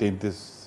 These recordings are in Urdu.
33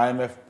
IMF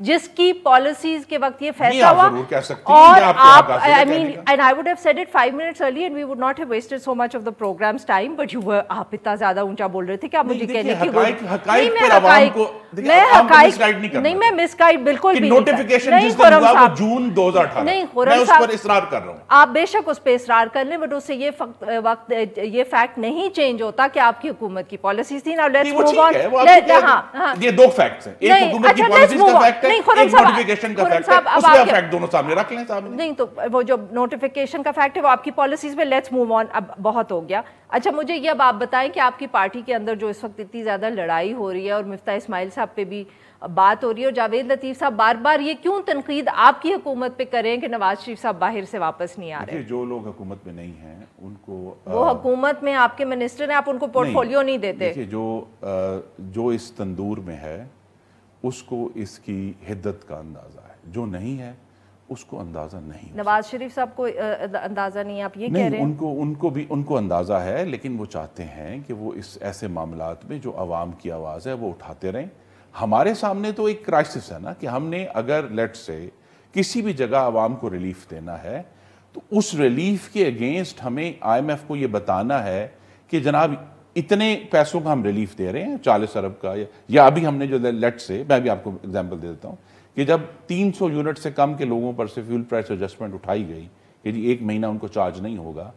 جس کی پالیسیز کے وقت یہ فیصلہ ہوا. ضرور کہہ سکتی ہیں، اور یہ آپ کے آپ حق حاصل ہے I mean, کہنے کا. and I would have said it 5 minutes early and we would not have wasted so much of the program's time, but you were, آپ اتنا زیادہ اونچا بول رہے تھے کہ آپ مجھے کہنے کی حقائق پر عوام کو نہیں میں مس گائیڈ بالکل بھی نوٹیفیکیشن جس دن ہوا وہ جون 2018 نہیں میں اس پر اصرار کر رہا ہوں. آپ بے شک اس پہ اصرار کر لیں بٹ اس سے یہ وقت یہ فیکٹ نہیں چینج ہوتا کہ آپ کی حکومت کی پالیسیز تھی. Now let's move on. یہ دو فیکٹس ہیں, ایک حکومت کی پالیسیز کا فیکٹ ہے, ایک نوٹیفیکیشن کا فیکٹ ہے, اس پہ آپ فیکٹ دونوں سامنے رکھ لیں. صاحب نہیں تو وہ جو نوٹیفیکیشن کا فیکٹ ہے وہ آپ کی پالیسیز پہ لیٹس موو آن, اب بہت ہو گیا. اچھا مجھے یہ اب آپ بتائیں کہ آپ کی پارٹی کے اندر جو اس وقت اتنی زیادہ لڑائی ہو رہی ہے اور مفتاح اسماعیل صاحب پہ بھی بات ہو رہی ہے اور جاوید لطیف صاحب بار بار یہ کیوں تنقید آپ کی حکومت پہ کریں کہ نواز شریف صاحب باہر سے واپس نہیں آ رہے؟ جو لوگ حکومت میں نہیں ہیں ان کو, وہ حکومت میں آپ کے منسٹر ہیں, آپ ان کو پورٹ فولیو نہیں دیتے. دیکھیے جو اس تندور میں ہے اس کو اس کی حدت کا اندازہ ہے, جو نہیں ہے اس کو اندازہ نہیں. نواز شریف صاحب کو اندازہ نہیں, آپ یہ کہہ رہے ہیں؟ ان کو اندازہ ہے, لیکن وہ چاہتے ہیں کہ وہ اس ایسے معاملات میں جو عوام کی آواز ہے وہ اٹھاتے رہیں. ہمارے سامنے تو ایک کرائسس ہے نا کہ ہم نے اگر لیٹ سے کسی بھی جگہ عوام کو ریلیف دینا ہے تو اس ریلیف کے اگینسٹ ہمیں آئی ایم ایف کو یہ بتانا ہے کہ جناب اتنے پیسوں کا ہم ریلیف دے رہے ہیں, 40 ارب کا, یا ابھی ہم نے جو لیٹ سے, میں بھی آپ کو اگزامپل دے دیتا ہوں کہ جب 300 یونٹ سے کم کے لوگوں پر سے فیول پرائس ایڈجسٹمنٹ اٹھائی گئی کہ جی 1 مہینہ ان کو چارج نہیں ہوگا,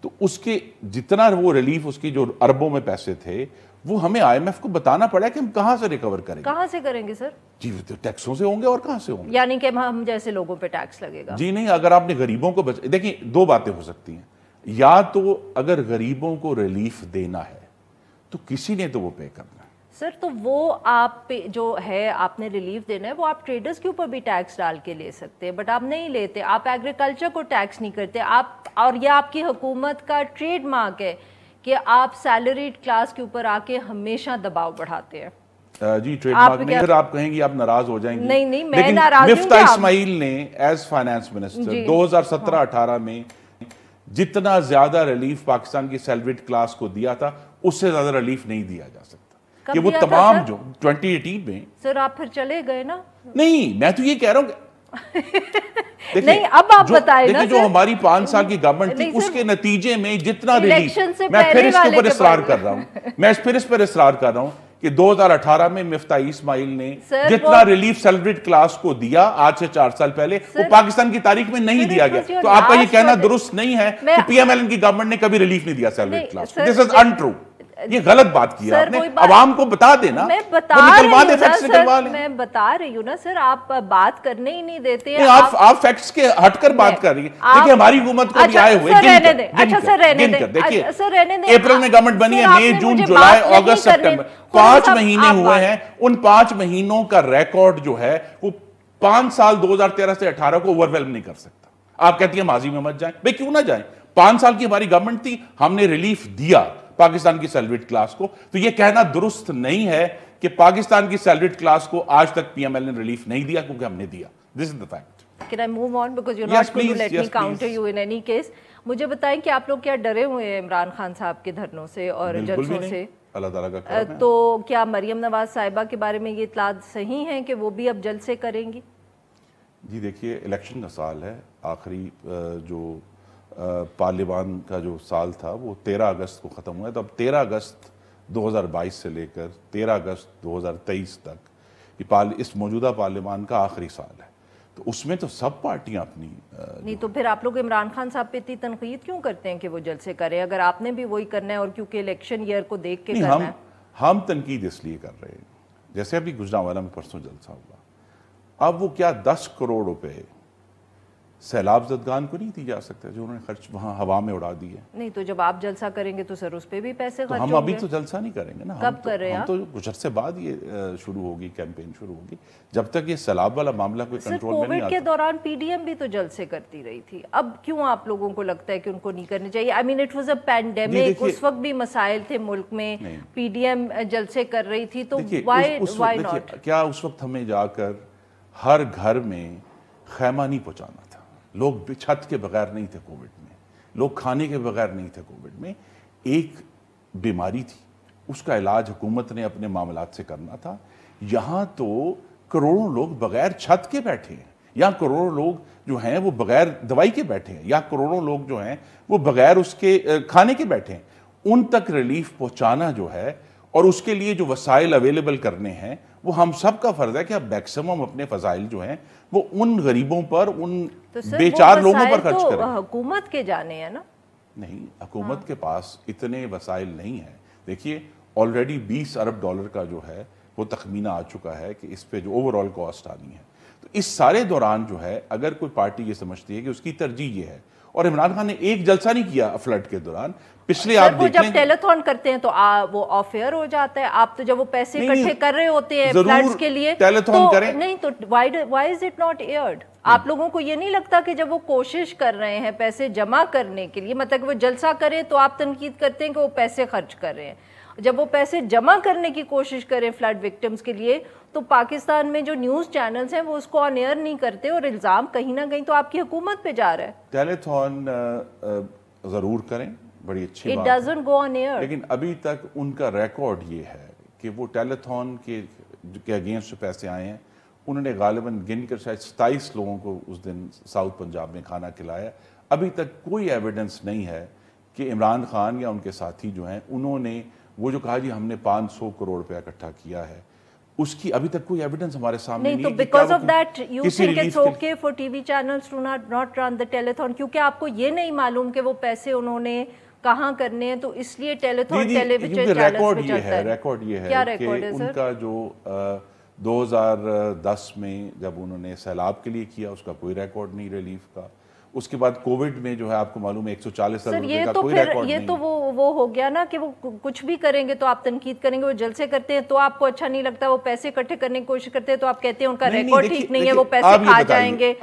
تو اس کے جتنا وہ ریلیف, اس کی جو اربوں میں پیسے تھے, وہ ہمیں آئی ایم ایف کو بتانا پڑا کہ ہم کہاں سے ریکور کریں گے. کہاں سے کریں گے سر؟ جی ٹیکسوں سے ہوں گے, اور کہاں سے ہوں گے؟ یعنی کہ ہم جیسے لوگوں پہ ٹیکس لگے گا؟ جی نہیں, اگر آپ نے غریبوں کو دیکھیں دو باتیں ہو سکتی ہیں, یا تو اگر غریبوں کو ریلیف دینا ہے تو کسی نے تو وہ پے کرنا ہے. سر تو وہ آپ پہ جو ہے آپ نے ریلیف دینا ہے وہ آپ ٹریڈرز کے اوپر بھی ٹیکس ڈال کے لے سکتے ہیں, بٹ آپ نہیں لیتے. آپ ایگریکلچر کو ٹیکس نہیں کرتے آپ, اور یہ آپ کی حکومت کا ٹریڈ مارک ہے کہ آپ سیلریڈ کلاس کے اوپر آ کے ہمیشہ دباؤ بڑھاتے ہیں. جی ٹریڈ مارک نہیں, اگر آپ کہیں گی آپ ناراض ہو جائیں گی. نہیں میں ناراض ہوں. مفتاح اسماعیل نے ایز فائنانس منسٹر 2017-18 میں جتنا زیادہ ریلیف پاکستان کی سیلریڈ کلاس کو دیا تھا اس سے زیادہ ریلیف نہیں دیا جا سکتا. کہ وہ تمام جو 2018 میں. سر آپ پھر چلے گئے نا. نہیں میں تو یہ کہہ رہا ہوں کہ نہیں اب آپ بتائیں نا, جو ہماری 5 سال کی گورنمنٹ تھی اس کے نتیجے میں جتنا ریلیف, میں پھر اس کے اوپر اصرار کر رہا ہوں کہ 2018 میں مفتاح اسماعیل نے جتنا ریلیف سیلریڈ کلاس کو دیا آج سے 4 سال پہلے, وہ پاکستان کی تاریخ میں نہیں دیا گیا. تو آپ کا یہ کہنا درست نہیں ہے کہ پی ایم ایل این کی گورنمنٹ نے کبھی ریلیف نہیں دیا سیلریڈ کلاس. دس از انٹرو. یہ غلط بات کیا آپ نے, عوام کو بتا دینا. میں بتا رہی ہوں نا سر, آپ بات کرنے ہی نہیں دیتے ہیں. آپ فیکٹس کے ہٹ کر بات کر رہی ہیں. دیکھیں ہماری حکومت کو بھی آئے ہوئے گن کر دیکھیں, اپریل میں گورنمنٹ بنی ہے, مئی جون جولائی اگست سپٹمبر 5 مہینے ہوئے ہیں. ان 5 مہینوں کا ریکارڈ جو ہے وہ 5 سال 2013 سے 18 کو اوور ویلم نہیں کر سکتا. آپ کہتی ہیں ماضی میں مت جائیں, بھئی کیوں نہ جائیں؟ 5 سال کی ہماری گورنمنٹ تھی, ہم نے ریلیف دیا پاکستان کی سیلریڈ کلاس کو. تو یہ کہنا درست نہیں ہے کہ پاکستان کی سیلریڈ کلاس کو آج تک پی ایم ایل نے ریلیف نہیں دیا, کیونکہ ہم نے دیا. This is the fact. Can I move on because you're not going to let me counter you in any case. مجھے بتائیں کہ آپ لوگ کیا ڈرے ہوئے ہیں عمران خان صاحب کے دھرنوں سے اور جلسوں سے؟ اللہ تعالیٰ کا کرم ہے. تو کیا مریم نواز صاحبہ کے بارے میں یہ اطلاعات صحیح ہیں کہ وہ بھی اب جلسے کریں گی؟ جی دیکھیے الیکشن کا سال ہے, آخری جو پارلیمان کا جو سال تھا وہ 13 اگست کو ختم ہوا ہے. تو اب 13 اگست 2022 سے لے کر 13 اگست 2023 تک اس موجودہ پارلیمان کا آخری سال ہے. تو اس میں تو سب پارٹیاں اپنی نہیں, تو پھر آپ لوگ عمران خان صاحب پہ اتنی تنقید کیوں کرتے ہیں کہ وہ جلسے کریں اگر آپ نے بھی وہی کرنا ہے اور کیونکہ الیکشن ایئر کو دیکھ کے کرنا ہے؟ ہم تنقید اس لیے کر رہے ہیں, جیسے ابھی گجرانوالہ میں پرسوں جلسہ ہوا, اب وہ کیا 10 کروڑ روپے سیلاب زدگان کو نہیں دی جا سکتا جو انہوں نے خرچ وہاں ہوا میں اڑا دی ہے. نہیں تو جب آپ جلسہ کریں گے تو سر اس پہ بھی پیسے خرچ ہوں گے. ہم ابھی تو جلسہ نہیں کریں گے نا. کب کر رہے ہیں؟ ہم تو کچھ عرصے بعد یہ شروع ہوگی, کیمپین شروع ہوگی. جب تک یہ سیلاب والا معاملہ کوئی کنٹرول میں نہیں آتا. کووڈ کے دوران پی ڈی ایم بھی تو جلسے کرتی رہی تھی, اب کیوں آپ لوگوں کو لگتا ہے کہ ان کو نہیں کرنے چاہیے؟ I mean it was a pandemic, اس وقت بھی مسائل تھے ملک میں, پی ڈی ایم جلسے کر رہی تھی, تو وائی ناٹ؟ کیا اس وقت ہمیں جا کر ہر گھر میں خیمہ نہیں پہنچانا تھا؟ لوگ چھت کے بغیر نہیں تھے کووڈ میں, لوگ کھانے کے بغیر نہیں تھے کووڈ میں. ایک بیماری تھی, اس کا علاج حکومت نے اپنے معاملات سے کرنا تھا. یہاں تو کروڑوں لوگ بغیر چھت کے بیٹھے ہیں، یا کروڑوں لوگ جو ہیں وہ بغیر دوائی کے بیٹھے ہیں، یا کروڑوں لوگ جو ہیں وہ بغیر اس کے کھانے کے بیٹھے ہیں. ان تک ریلیف پہنچانا جو ہے اور اس کے لیے جو وسائل اویلیبل کرنے ہیں وہ ہم سب کا فرض ہے کہ اب میکسیمم اپنے فضائل جو ہیں وہ ان غریبوں پر، ان بے چار لوگوں پر خرچ کریں. حکومت کے جانے ہیں نا. نہیں، حکومت کے پاس اتنے وسائل نہیں ہیں. دیکھیے آلریڈی $20 ارب کا جو ہے وہ تخمینہ آ چکا ہے کہ اس پہ جو اوور آل کاسٹ آنی ہے. تو اس سارے دوران جو ہے اگر کوئی پارٹی یہ سمجھتی ہے کہ اس کی ترجیح یہ ہے، اور عمران خان نے ایک جلسہ نہیں کیا فلڈ کے دوران، پچھلے آپ دیکھ لیں جب ٹیلیتھون کرتے ہیں تو وہ آف ایئر ہو جاتا ہے. آپ تو جب وہ پیسے اکٹھے کر رہے ہوتے ہیں فلڈز کے لیے ٹیلیتھون کریں، نہیں تو وائی از اٹ ناٹ ایئرڈ؟ آپ لوگوں کو یہ نہیں لگتا کہ جب وہ کوشش کر رہے ہیں پیسے جمع کرنے کے لیے، مطلب کہ وہ جلسہ کریں تو آپ تنقید کرتے ہیں کہ وہ پیسے خرچ کر رہے ہیں، جب وہ پیسے جمع کرنے کی کوشش کریں فلڈ وکٹمز کے لیے تو پاکستان میں جو نیوز چینلز ہیں وہ اس کو آن ایئر نہیں کرتے، اور الزام کہیں نہ کہیں تو آپ کی حکومت پہ جا رہا ہے. ٹیلیتھون ضرور کریں، بڑی اچھی بات ہے، لیکن ابھی تک ان کا ریکارڈ یہ ہے کہ وہ ٹیلیتھون کے اگینسٹ پیسے آئے ہیں، انہوں نے غالباً گن کر شاید 27 لوگوں کو اس دن ساؤتھ پنجاب میں کھانا کھلایا. ابھی تک کوئی ایویڈنس نہیں ہے کہ عمران خان یا ان کے ساتھی جو ہیں انہوں نے وہ جو کہا جی ہم نے 500 کروڑ روپیہ اکٹھا کیا ہے، اس کی ابھی تک کوئی ایویڈنس ہمارے سامنے نہیں ہے. تو because of that you think it's okay for T V channels to not run the telethon, کیونکہ آپ کو یہ نہیں معلوم کہ وہ پیسے انہوں نے کہاں کرنے ہیں، تو اس لیے ٹیلیتھون ٹیلی ویژن چینلز پہ چلتا ہے. ریکارڈ یہ ہے کہ ان کا جو 2010 میں جب انہوں نے سیلاب کے لیے کیا اس کا کوئی ریکارڈ نہیں ریلیف کا. اس کے بعد کووڈ میں جو ہے آپ کو معلوم ہے 140 ارب روپے کا کوئی ریکارڈ نہیں. یہ تو وہ ہو گیا نا کہ وہ کچھ بھی کریں گے تو آپ تنقید کریں گے، وہ جلسے کرتے ہیں تو آپ کو اچھا نہیں لگتا، وہ پیسے اکٹھے کرنے کی کوشش کرتے ہیں تو آپ کہتے ہیں ان کا ریکارڈ ٹھیک نہیں ہے، وہ پیسے کھا جائیں گے.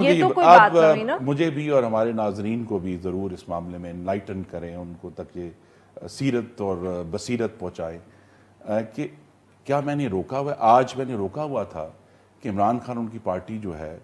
یہ تو کوئی بات نہیں نا. مجھے بھی اور ہمارے ناظرین کو بھی ضرور اس معاملے میں انلائٹن کریں، ان کو تک یہ سیرت اور بصیرت پہنچائیں کہ کیا میں نے روکا ہوا ہے. آج میں نے روکا ہوا تھا کہ عمران خان ان کی پارٹی جو ہے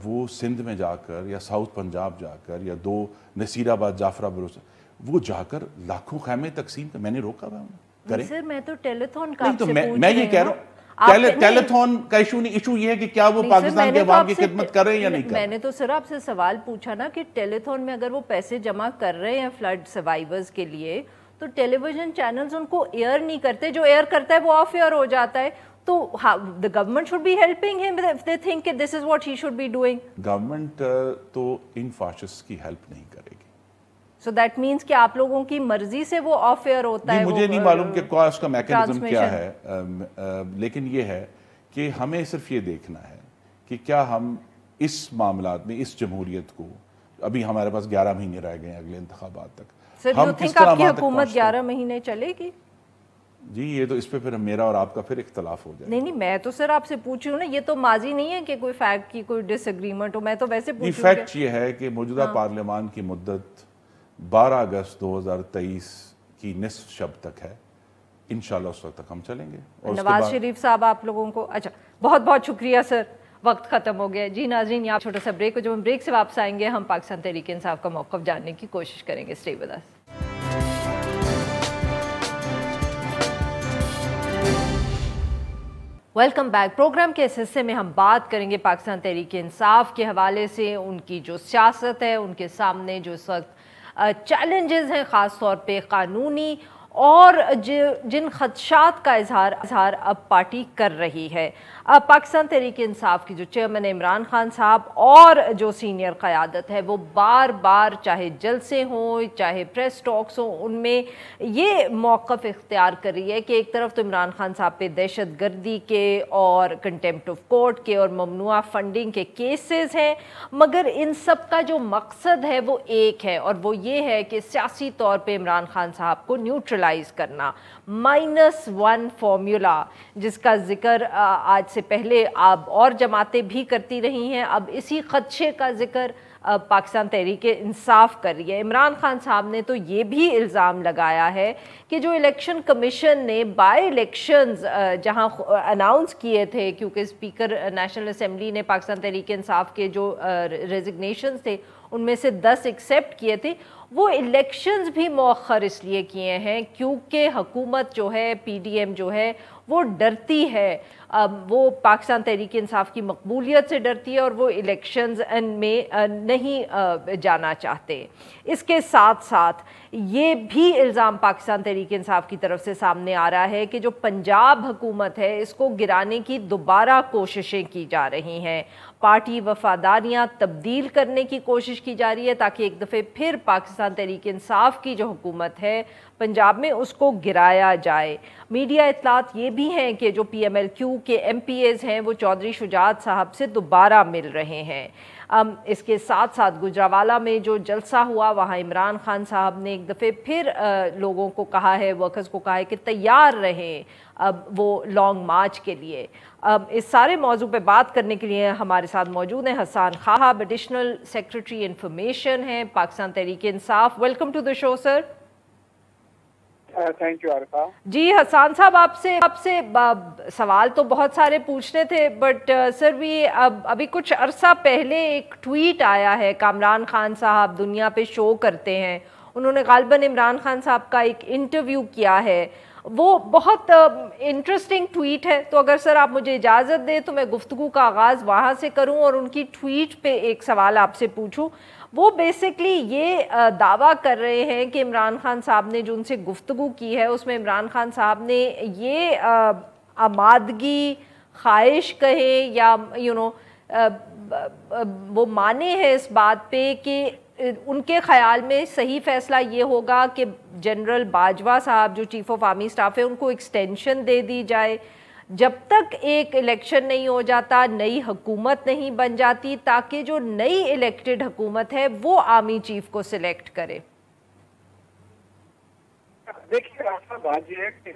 وہ سندھ میں جا کر یا ساؤتھ پنجاب جا کر یا 2 نصیر آباد جعفرہ بروسہ وہ جا کر لاکھوں خیمے تقسیم کر، میں نے روکا ہوا کریں. سر میں تو ٹیلیتھون کا تو میں یہ کہہ رہا ہوں ٹیلیتھون کا ایشو نہیں، ایشو یہ ہے کہ کیا وہ پاکستان کے عوام کی خدمت کر رہے ہیں یا نہیں کر رہے. میں نے تو سر آپ سے سوال پوچھا نا کہ ٹیلیتھون میں اگر وہ پیسے جمع کر رہے ہیں فلڈ سروائیورز کے لیے تو ٹیلی ویژن چینلز ان کو ایئر نہیں کرتے، جو ایئر کرتا ہے وہ آف ایئر ہو جاتا ہے. تو the government should be helping him if they think that this is what he should be doing. Government تو ان فاشسٹ کی ہیلپ نہیں کرے گی. So that means کہ آپ لوگوں کی مرضی سے وہ آف ایئر ہوتا ہے. مجھے نہیں معلوم کہ اس کا میکینزم کیا ہے، لیکن یہ ہے کہ ہمیں صرف یہ دیکھنا ہے کہ کیا ہم اس معاملات میں اس جمہوریت کو، ابھی ہمارے پاس 11 مہینے رہ گئے ہیں اگلے انتخابات تک، سر یو تھنک آپ کی حکومت 11 مہینے چلے گی؟ جی یہ تو اس پہ پھر میرا اور آپ کا پھر اختلاف ہو جائے. نہیں میں تو سر آپ سے پوچھ رہی ہوں نا، یہ تو ماضی نہیں ہے کہ کوئی فیکٹ کی کوئی ڈس ایگریمنٹ ہو، میں تو ویسے پوچھ رہی ہوں. فیکٹ یہ ہے کہ موجودہ پارلیمان کی مدت 12 اگست 2023 کی نصف شب تک ہے، انشاءاللہ اس وقت تک ہم چلیں گے. نواز شریف صاحب آپ لوگوں کو اچھا بہت بہت شکریہ سر، وقت ختم ہو گیا. جی ناظرین یہاں چھوٹا سا بریک ہو، جب ہم بریک سے واپس آئیں گے ہم پاکستان تحریک انصاف کا موقف جاننے کی کوشش کریں گے. Stay with us. Welcome back. Program کے اس حصے میں ہم بات کریں گے پاکستان تحریک انصاف کے حوالے سے، ان کی جو سیاست ہے، ان کے سامنے جو اس وقت چیلنجز ہیں خاص طور پہ قانونی، اور جن خدشات کا اظہار اب پارٹی کر رہی ہے. پاکستان تحریک انصاف کی جو چیئرمین عمران خان صاحب اور جو سینئر قیادت ہے وہ بار بار چاہے جلسے ہوں چاہے پریس ٹاکس ہوں ان میں یہ موقف اختیار کر رہی ہے کہ ایک طرف تو عمران خان صاحب پہ دہشت گردی کے اور کنٹیمپٹ آف کورٹ کے اور ممنوعہ فنڈنگ کے کیسز ہیں، مگر ان سب کا جو مقصد ہے وہ ایک ہے، اور وہ یہ ہے کہ سیاسی طور پہ عمران خان صاحب کو نیوٹرلائز کرنا. -1 فارمولا جس کا ذکر آج سے پہلے آپ اور جماعتیں بھی کرتی رہی ہیں، اب اسی خدشے کا ذکر پاکستان تحریک انصاف کر رہی ہے. عمران خان صاحب نے تو یہ بھی الزام لگایا ہے کہ جو الیکشن کمیشن نے بائی الیکشنز جہاں اناؤنس کیے تھے، کیونکہ اسپیکر نیشنل اسمبلی نے پاکستان تحریک انصاف کے جو ریزگنیشنز تھے ان میں سے 10 ایکسیپٹ کیے تھے، وہ الیکشنز بھی مؤخر اس لیے کیے ہیں کیونکہ حکومت جو ہے، پی ڈی ایم جو ہے، وہ ڈرتی ہے، وہ پاکستان تحریک انصاف کی مقبولیت سے ڈرتی ہے اور وہ الیکشنز میں نہیں جانا چاہتے۔ اس کے ساتھ ساتھ یہ بھی الزام پاکستان تحریک انصاف کی طرف سے سامنے آ رہا ہے کہ جو پنجاب حکومت ہے اس کو گرانے کی دوبارہ کوششیں کی جا رہی ہیں، پارٹی وفاداریاں تبدیل کرنے کی کوشش کی جا رہی ہے تاکہ ایک دفعہ پھر پاکستان تحریک انصاف کی جو حکومت ہے پنجاب میں اس کو گرایا جائے۔ میڈیا اطلاعات یہ بھی ہیں کہ جو پی ایم ایل کیو کے ایم پی ایز ہیں وہ چودھری شجاعت صاحب سے دوبارہ مل رہے ہیں۔ اس کے ساتھ ساتھ گجرانوالہ میں جو جلسہ ہوا وہاں عمران خان صاحب نے ایک دفعہ پھر لوگوں کو کہا ہے، ورکرز کو کہا ہے کہ تیار رہیں وہ لانگ مارچ کے لیے۔ اس سارے موضوع پہ بات کرنے کے لیے ہمارے ساتھ موجود ہیں Hassan Khawar, additional secretary information ہیں Pakistan Tehreek Insaf. Welcome to the show sir. Thank you Arifa. جی حسان صاحب، آپ سے سوال تو بہت سارے پوچھنے تھے، بٹ سر ابھی کچھ عرصہ پہلے ایک ٹویٹ آیا ہے، کامران خان صاحب دنیا پہ شو کرتے ہیں، انہوں نے غالباً عمران خان صاحب کا ایک انٹرویو کیا ہے، وہ بہت انٹرسٹنگ ٹویٹ ہے، تو اگر سر آپ مجھے اجازت دیں تو میں گفتگو کا آغاز وہاں سے کروں اور ان کی ٹویٹ پہ ایک سوال آپ سے پوچھوں۔ وہ بیسکلی یہ دعویٰ کر رہے ہیں کہ عمران خان صاحب نے جو ان سے گفتگو کی ہے اس میں عمران خان صاحب نے یہ آمادگی، خواہش کہیں یا وہ مانے ہیں اس بات پہ کہ ان کے خیال میں صحیح فیصلہ یہ ہوگا کہ جنرل باجوہ صاحب جو چیف آف آرمی اسٹاف ہے ان کو ایکسٹینشن دے دی جائے جب تک ایک الیکشن نہیں ہو جاتا، نئی حکومت نہیں بن جاتی، تاکہ جو نئی الیکٹڈ حکومت ہے وہ آرمی چیف کو سلیکٹ کرے۔ دیکھیے بات یہ ہے کہ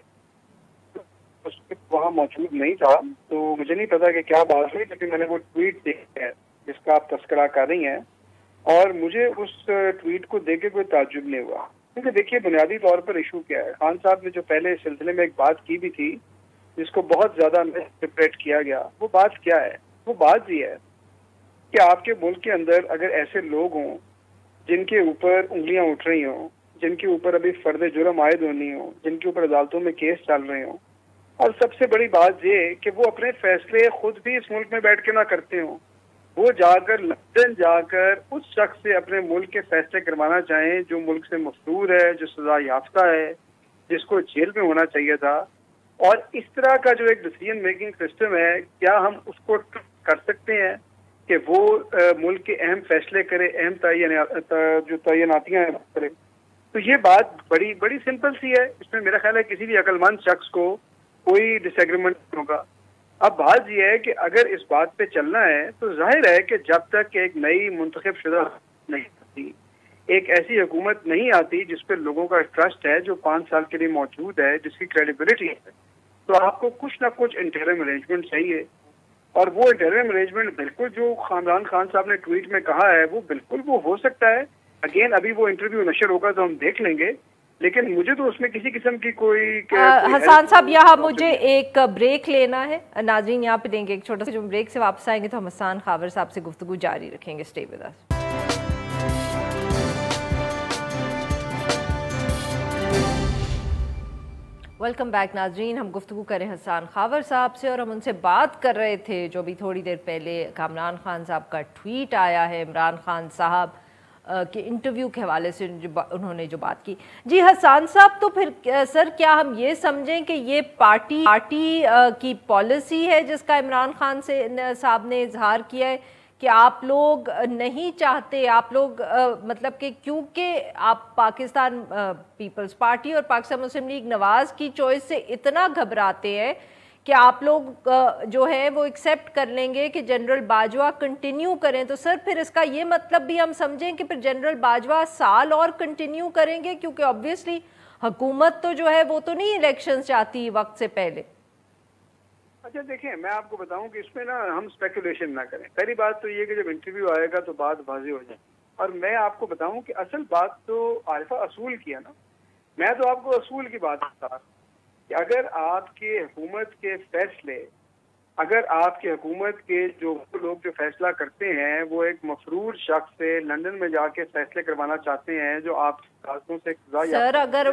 وہاں موجود نہیں تھا تو مجھے نہیں پتا کہ کیا بات ہوئی، لیکن میں نے وہ ٹویٹ دیکھی ہے جس کا آپ تذکرہ کر رہی ہیں، اور مجھے اس ٹویٹ کو دیکھ کے کوئی تعجب نہیں ہوا، کیونکہ دیکھیے بنیادی طور پر ایشو کیا ہے۔ خان صاحب نے جو پہلے اس سلسلے میں ایک بات کی بھی تھی جس کو بہت زیادہ انٹرپریٹ کیا گیا، وہ بات کیا ہے؟ وہ بات یہ ہے کہ آپ کے ملک کے اندر اگر ایسے لوگ ہوں جن کے اوپر انگلیاں اٹھ رہی ہوں، جن کے اوپر ابھی فرد جرم عائد ہونی ہوں، جن کے اوپر عدالتوں میں کیس چل رہے ہوں، اور سب سے بڑی بات یہ کہ وہ اپنے فیصلے خود بھی اس ملک میں بیٹھ کے نہ کرتے ہوں، وہ جا کر لندن جا کر اس شخص سے اپنے ملک کے فیصلے کروانا چاہیں جو ملک سے مفرور ہے، جو سزا یافتہ ہے، جس کو جیل میں ہونا چاہیے تھا، اور اس طرح کا جو ایک ڈیسیژن میکنگ سسٹم ہے، کیا ہم اس کو کر سکتے ہیں کہ وہ ملک کے اہم فیصلے کرے، اہم جو تعیناتیاں کرے؟ تو یہ بات بڑی بڑی سمپل سی ہے، اس میں میرا خیال ہے کسی بھی عقل مند شخص کو کوئی ڈس ایگریمنٹ نہیں ہوگا۔ اب بات یہ ہے کہ اگر اس بات پہ چلنا ہے تو ظاہر ہے کہ جب تک ایک نئی منتخب شدہ نہیں آتی، ایک ایسی حکومت نہیں آتی جس پہ لوگوں کا ٹرسٹ ہے، جو 5 سال کے لیے موجود ہے، جس کی کریڈیبلٹی ہے، تو آپ کو کچھ نہ کچھ انٹرم ارینجمنٹ چاہیے، اور وہ انٹرم ارینجمنٹ بالکل جو عمران خان صاحب نے ٹویٹ میں کہا ہے وہ بالکل وہ ہو سکتا ہے۔ اگین ابھی وہ انٹرویو نشر ہوگا تو ہم دیکھ لیں گے، لیکن مجھے تو اس میں کسی قسم کی کوئی حسان صاحب یہاں مجھے ایک بریک لینا ہے، ناظرین یہاں پہ لیں گے ایک چھوٹا سا، جو بریک سے واپس آئیں گے تو ہم حسان خاور صاحب سے گفتگو جاری رکھیں گے۔ Stay with us. Welcome back ناظرین، ہم گفتگو کریں حسان خاور صاحب سے، اور ہم ان سے بات کر رہے تھے جو بھی تھوڑی دیر پہلے کامران خان صاحب کا ٹویٹ آیا ہے عمران خان صاحب کے انٹرویو کے حوالے سے انہوں نے جو بات کی۔ جی حسان صاحب، تو پھر سر کیا ہم یہ سمجھیں کہ یہ پارٹی کی پالیسی ہے جس کا عمران خان صاحب نے اظہار کیا ہے کہ آپ لوگ نہیں چاہتے، آپ لوگ مطلب کہ کیونکہ آپ پاکستان پیپلز پارٹی اور پاکستان مسلم لیگ نواز کی چوائس سے اتنا گھبراتے ہیں کہ آپ لوگ جو ہے وہ ایکسیپٹ کر لیں گے کہ جنرل باجوہ کنٹینیو کریں؟ تو سر پھر اس کا یہ مطلب بھی ہم سمجھیں کہ پھر جنرل باجوہ سال اور کنٹینیو کریں گے، کیونکہ آبویسلی حکومت تو جو ہے وہ تو نہیں الیکشن چاہتی وقت سے پہلے۔ اچھا دیکھیں، میں آپ کو بتاؤں کہ اس میں نا ہم اسپیکولیشن نہ کریں۔ پہلی بات تو یہ کہ جب انٹرویو آئے گا تو بات واضح ہو جائے، اور میں آپ کو بتاؤں کہ اصل بات تو عارفہ اصول کی ہے نا، میں تو آپ کو اصول کی بات بتا رہا ہوں کہ اگر آپ کے حکومت کے فیصلے اگر آپ کی حکومت کے جو لوگ جو فیصلہ کرتے ہیں وہ ایک مفرور شخص سے لندن میں جا کے فیصلے کروانا چاہتے ہیں جو آپ سے سر اگر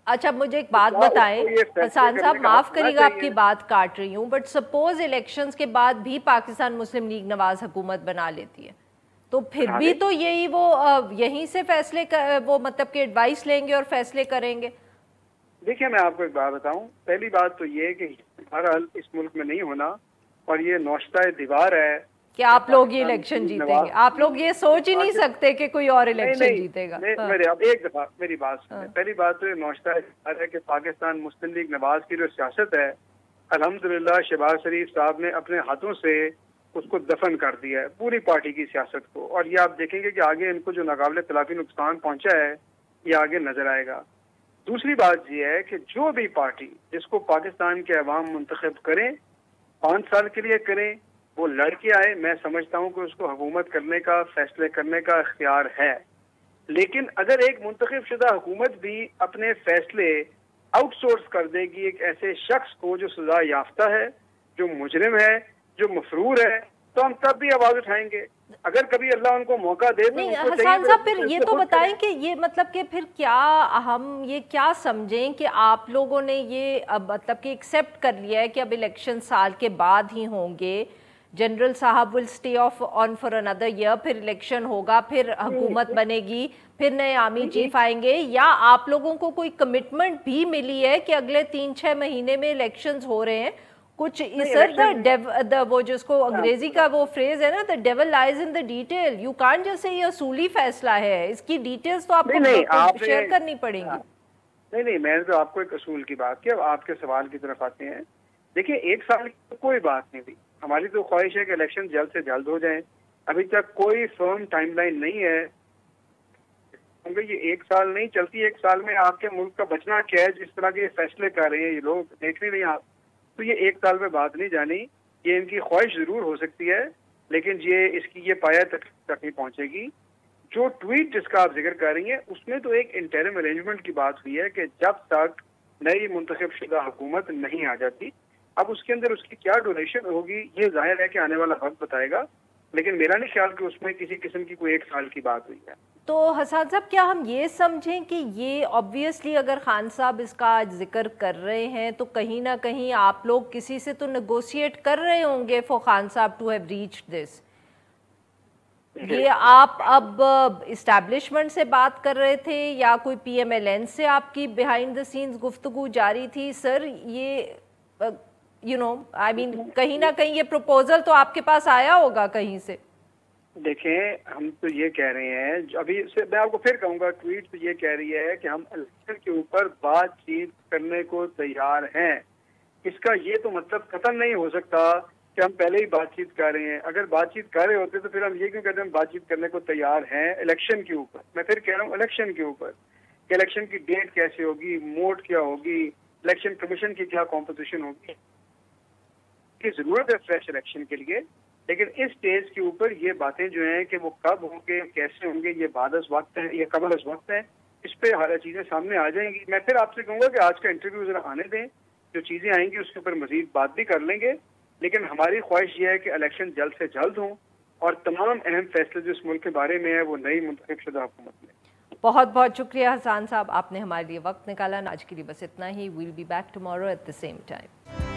اچھا مجھے ایک بات بتائیں حسان صاحب، معاف کریے گا آپ کی بات کاٹ رہی ہوں، بٹ سپوز الیکشنز کے بعد بھی پاکستان مسلم لیگ نواز حکومت بنا لیتی ہے تو پھر بھی تو یہی وہ یہیں سے فیصلے وہ مطلب کہ ایڈوائس لیں گے اور فیصلے کریں گے. دیکھیے میں آپ کو ایک بات بتاؤں، پہلی بات تو یہ کہ بہرحال اس ملک میں نہیں ہونا، اور یہ نوشتہ دیوار ہے کہ آپ لوگ یہ الیکشن جیتیں گے. آپ لوگ یہ سوچ ہی نہیں سکتے کہ کوئی اور الیکشن جیتے گا. اب ایک دفعہ میری بات سنیں. پہلی بات تو یہ نوشتہ دیوار ہے کہ پاکستان مسلم لیگ نواز کی جو سیاست ہے، الحمدللہ شہباز شریف صاحب نے اپنے ہاتھوں سے اس کو دفن کر دیا ہے، پوری پارٹی کی سیاست کو. اور یہ آپ دیکھیں گے کہ آگے ان کو جو ناقابل تلافی نقصان پہنچا ہے یہ آگے نظر آئے گا. دوسری بات یہ ہے کہ جو بھی پارٹی جس کو پاکستان کے عوام منتخب کریں 5 سال کے لیے کریں، وہ لڑ کے آئے، میں سمجھتا ہوں کہ اس کو حکومت کرنے کا، فیصلے کرنے کا اختیار ہے. لیکن اگر ایک منتخب شدہ حکومت بھی اپنے فیصلے آؤٹ سورس کر دے گی ایک ایسے شخص کو جو سزا یافتہ ہے، جو مجرم ہے، جو مفرور ہے، تو ہم تب بھی آواز اٹھائیں گے. اگر کبھی اللہ ان کو موقع دے تو نہیں حسان صاحب پھر یہ تو بتائیں کہ یہ مطلب کہ پھر کیا ہم یہ کیا سمجھیں کہ آپ لوگوں نے یہ مطلب کہ ایکسیپٹ کر لیا ہے کہ اب الیکشن سال کے بعد ہی ہوں گے، جنرل صاحب will stay off on for another year, پھر الیکشن ہوگا، پھر حکومت بنے گی، پھر نئے آرمی چیف آئیں گے، یا آپ لوگوں کو کوئی کمٹمنٹ بھی ملی ہے کہ اگلے 3-6 مہینے میں الیکشنز ہو رہے ہیں کچھ؟ سر وہ جس کو انگریزی کا وہ فریز ہے نا، the devil lies in the detail. You can't just say یہ اصولی فیصلہ ہے، اس کی ڈیٹیلز تو آپ کو شیئر کرنی پڑیں گی. نہیں میں نے تو آپ کو ایک اصول کی بات کی. اب آپ کے سوال کی طرف آتے ہیں. دیکھیں 1 سال کی کوئی بات نہیں تھی. ہماری تو خواہش ہے کہ الیکشن جلد سے جلد ہو جائیں. ابھی تک کوئی فرم ٹائم لائن نہیں ہے کیونکہ یہ 1 سال نہیں چلتی. 1 سال میں آپ کے ملک کا بچنا کیا ہے جس طرح کے فیصلے کر رہے ہیں یہ لوگ، دیکھ نہیں آپ. تو یہ 1 سال میں بات نہیں جانی. یہ ان کی خواہش ضرور ہو سکتی ہے لیکن یہ اس کی یہ پایا تک نہیں پہنچے گی. جو ٹویٹ جس کا آپ ذکر کر رہی ہیں اس میں تو ایک انٹرم ارینجمنٹ کی بات ہوئی ہے کہ جب تک نئی منتخب شدہ حکومت نہیں آ جاتی. اب اس کے اندر اس کی کیا ڈونیشن ہوگی یہ ظاہر ہے کہ آنے والا وقت بتائے گا، لیکن میرا نہیں خیال کہ اس میں کسی قسم کی کوئی 1 سال کی بات ہوئی ہے. تو حسان صاحب کیا ہم یہ سمجھیں کہ یہ آبویسلی اگر خان صاحب اس کا آج ذکر کر رہے ہیں تو کہیں نہ کہیں آپ لوگ کسی سے تو نیگوشیٹ کر رہے ہوں گے فار خان صاحب ٹو ہیو ریچ دس؟ یہ آپ اب اسٹیبلشمنٹ سے بات کر رہے تھے یا کوئی پی ایم ایل این سے آپ کی بیہائنڈ دا سینز گفتگو جاری تھی؟ سر یہ آئی مین کہیں نہ کہیں یہ پروپوزل تو آپ کے پاس آیا ہوگا کہیں سے. دیکھیں ہم تو یہ کہہ رہے ہیں، ابھی میں آپ کو پھر کہوں گا، ٹویٹ تو یہ کہہ رہی ہے کہ ہم الیکشن کے اوپر بات چیت کرنے کو تیار ہیں. اس کا یہ تو مطلب قطعاً نہیں ہو سکتا کہ ہم پہلے ہی بات چیت کر رہے ہیں. اگر بات چیت کر رہے ہوتے تو پھر ہم یہ کیوں کہتے ہیں ہم بات چیت کرنے کو تیار ہیں الیکشن کے اوپر. میں پھر کہہ رہا ہوں الیکشن کے اوپر کہ الیکشن کی ڈیٹ کیسے ہوگی، موڈ کیا ہوگی، الیکشن کمیشن کی کیا کمپوزیشن ہوگی. کی ضرورت ہے فریش الیکشن کے لیے، لیکن اس سٹیج کے اوپر یہ باتیں جو ہیں کہ وہ کب ہوں گے، کیسے ہوں گے، یہ بعد از وقت ہے، یہ قبل از وقت ہے. اس پہ ہر چیزیں سامنے آ جائیں گی. میں پھر آپ سے کہوں گا کہ آج کا انٹرویو ذرا آنے دیں، جو چیزیں آئیں گی اس کے اوپر مزید بات بھی کر لیں گے. لیکن ہماری خواہش یہ ہے کہ الیکشن جلد سے جلد ہوں اور تمام اہم فیصلے جو اس ملک کے بارے میں ہیں وہ نئی منتخب شدہ حکومت میں. بہت بہت شکریہ حسان صاحب، آپ نے ہمارے لیے وقت نکالا. آج کے لیے بس اتنا ہی. We'll be back tomorrow at the same time.